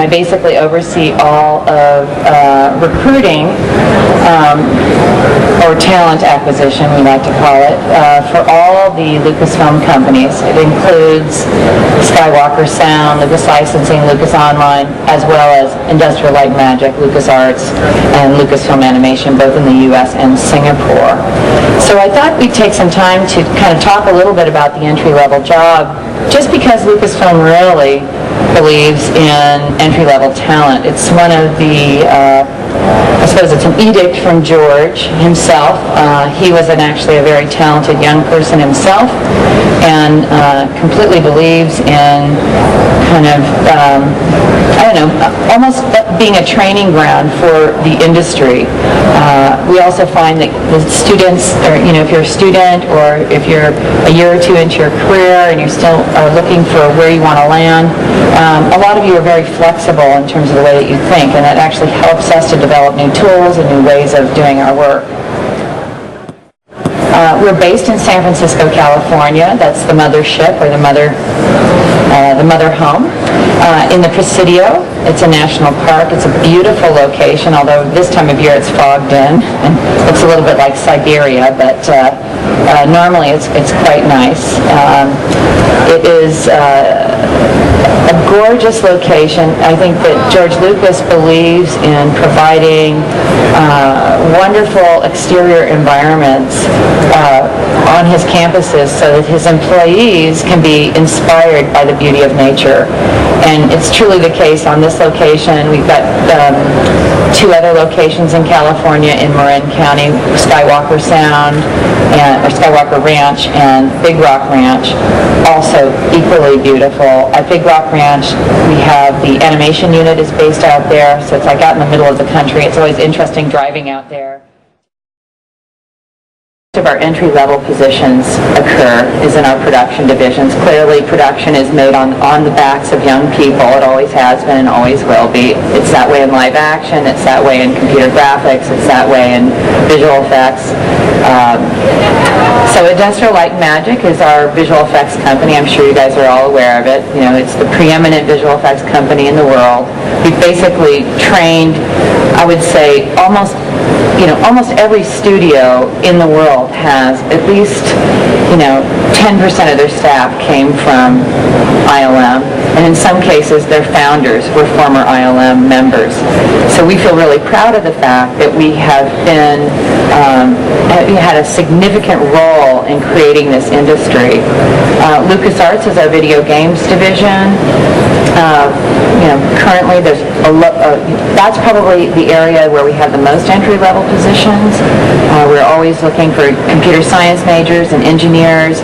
I basically oversee all of recruiting or talent acquisition, we like to call it, for all the Lucasfilm companies. It includes Skywalker Sound, Lucas Licensing, Lucas Online, as well as Industrial Light and Magic, LucasArts, and Lucasfilm Animation, both in the U.S. and Singapore. So I thought we'd take some time to kind of talk a little bit about the entry-level job, just because Lucasfilm really believes in entry-level talent. It's one of the, I suppose it's an edict from George himself. He was actually a very talented young person himself, and completely believes in kind of, I don't know, almost being a training ground for the industry. We also find that the students, or if you're a student or if you're a year or two into your career and you're still looking for where you want to land, a lot of you are very flexible in terms of the way that you think, and that actually helps us to develop new tools and new ways of doing our work. We're based in San Francisco, California. That's the mothership, or the mother home. In the Presidio, it's a national park. It's a beautiful location, although this time of year it's fogged in and looks a little bit like Siberia, but normally it's quite nice. It is a gorgeous location. I think that George Lucas believes in providing wonderful exterior environments on his campuses so that his employees can be inspired by the beauty of nature. And it's truly the case on this location. We've got two other locations in California in Marin County, Skywalker Sound, or Skywalker Ranch, and Big Rock Ranch, also equally beautiful. At Big Rock Ranch, we have the animation unit is based out there, so it's like out in the middle of the country. It's always interesting driving out there. Most of our entry-level positions occur is in our production divisions. Clearly, production is made on the backs of young people. It always has been and always will be. It's that way in live action. It's that way in computer graphics. It's that way in visual effects. So Industrial Light and Magic is our visual effects company. I'm sure you guys are all aware of it. It's the preeminent visual effects company in the world. We've basically trained, I would say, almost every studio in the world has at least, 10% of their staff came from ILM, and in some cases their founders were former ILM members. So we feel really proud of the fact that we have been, had a significant role in creating this industry. LucasArts is our video games division. Currently there's that's probably the area where we have the most entry-level positions. We're always looking for computer science majors and engineers,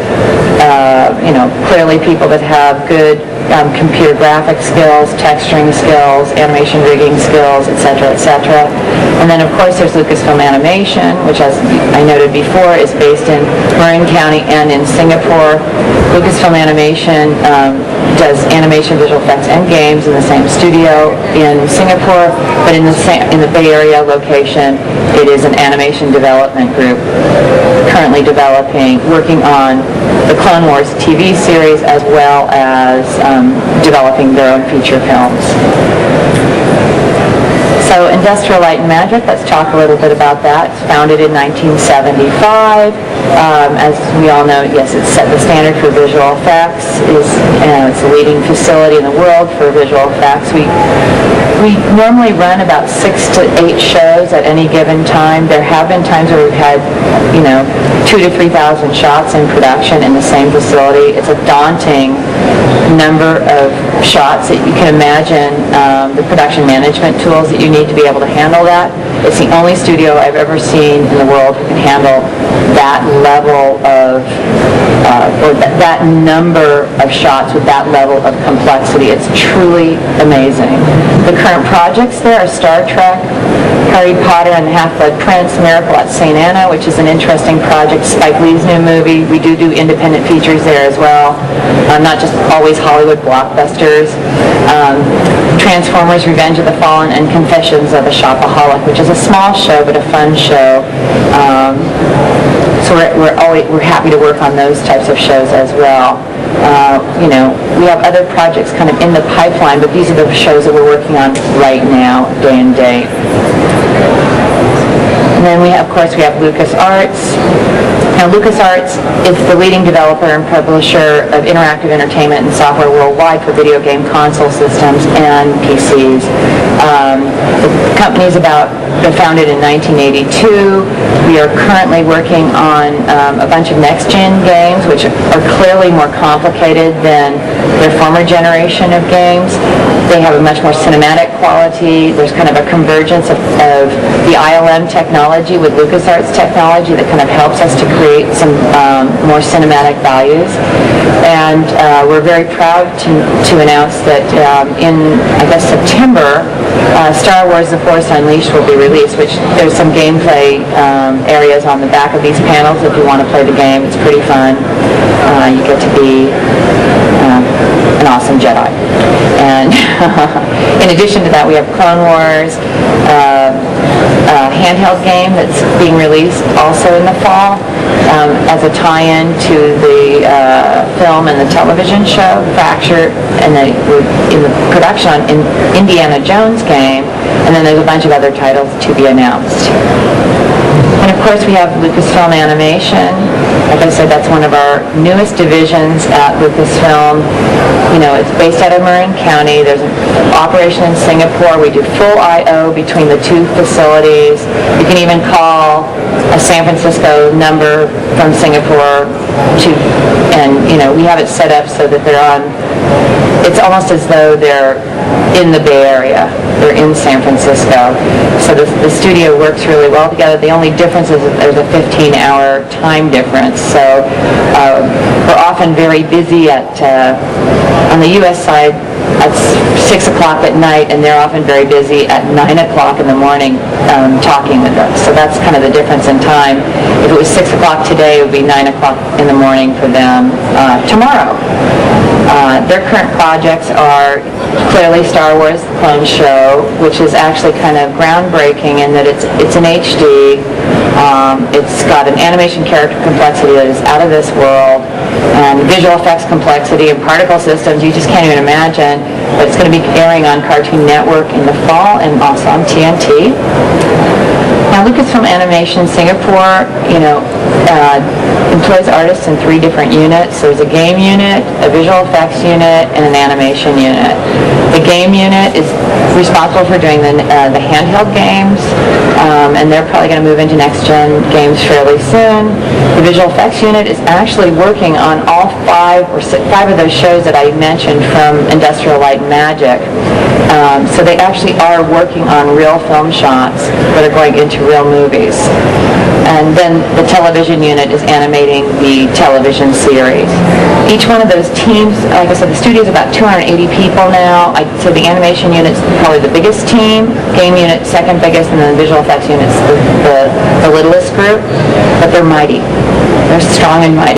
clearly people that have good computer graphic skills, texturing skills, animation rigging skills, etc., etc. And then, of course, there's Lucasfilm Animation, which, as I noted before, is based in Marin County and in Singapore. Lucasfilm Animation does animation, visual effects, and games in the same studio in Singapore, but in the Bay Area location, it is an animation development group currently working on the Clone Wars TV series, as well as developing their own feature films. So Industrial Light and Magic, let's talk a little bit about that. It's founded in 1975. As we all know, yes, it's set the standard for visual effects. It's a leading facility in the world for visual effects. We normally run about 6 to 8 shows at any given time. There have been times where we've had, 2,000 to 3,000 shots in production in the same facility. It's a daunting number of shots that you can imagine, the production management tools that you need to be able to handle that. It's the only studio I've ever seen in the world who can handle that level of, or that number of shots with that level of complexity. It's truly amazing. The current projects there are Star Trek, Harry Potter and the Half-Blood Prince, Miracle at St. Anna, which is an interesting project, Spike Lee's new movie. We do independent features there as well, not just always Hollywood blockbusters. Transformers, Revenge of the Fallen, and Confessions of a Shopaholic, which is a small show but a fun show. So we're we're happy to work on those types of shows as well. We have other projects kind of in the pipeline, but these are the shows that we're working on right now, day and date. And then of course, we have LucasArts. Now, LucasArts is the leading developer and publisher of interactive entertainment and software worldwide for video game console systems and PCs. The company is founded in 1982. We are currently working on a bunch of next-gen games, which are clearly more complicated than their former generation of games. They have a much more cinematic quality. There's kind of a convergence of the ILM technology with LucasArts technology that kind of helps us to create some more cinematic values. And we're very proud to announce that in, I guess, September, Star Wars The Force Unleashed will be released, which there's some gameplay areas on the back of these panels if you want to play the game. It's pretty fun. You get to be an awesome Jedi. And in addition to that, we have Clone Wars, handheld game that's being released also in the fall as a tie-in to the film and the television show Fracture, and in the production on Indiana Jones game, and then there's a bunch of other titles to be announced. And of course we have Lucasfilm Animation. Like I said, that's one of our newest divisions at Lucasfilm. It's based out of Marin County. There's an operation in Singapore. We do full I/O between the two facilities. You can even call a San Francisco number from Singapore we have it set up so that they're on. It's almost as though they're in the Bay Area. They're in San Francisco. So the studio works really well together. The only difference is that there's a 15-hour time difference. So we're often very busy on the U.S. side at 6 o'clock at night, and they're often very busy at 9 o'clock in the morning talking with us. So that's kind of the difference in time. If it was 6 o'clock today, it would be 9 o'clock in the morning for them tomorrow. Their current projects are clearly Star Wars The Clone Show, which is actually kind of groundbreaking in that it's in HD. It's got an animation character complexity that is out of this world, and visual effects complexity and particle systems you just can't even imagine. But it's going to be airing on Cartoon Network in the fall and also on TNT. Now, Lucasfilm Animation Singapore, employs artists in 3 different units. There's a game unit, a visual effects unit, and an animation unit. The game unit is responsible for doing the handheld games, and they're probably going to move into next-gen games fairly soon. The visual effects unit is actually working on all 5 of those shows that I mentioned from Industrial Light and Magic. So they actually are working on real film shots that are going into real movies. And then the television unit is animating the television series. Each one of those teams, like I said, the studio is about 280 people now. I'd say the animation unit's probably the biggest team, game unit second biggest, and then the visual effects unit's the littlest group. But they're mighty. They're strong and mighty.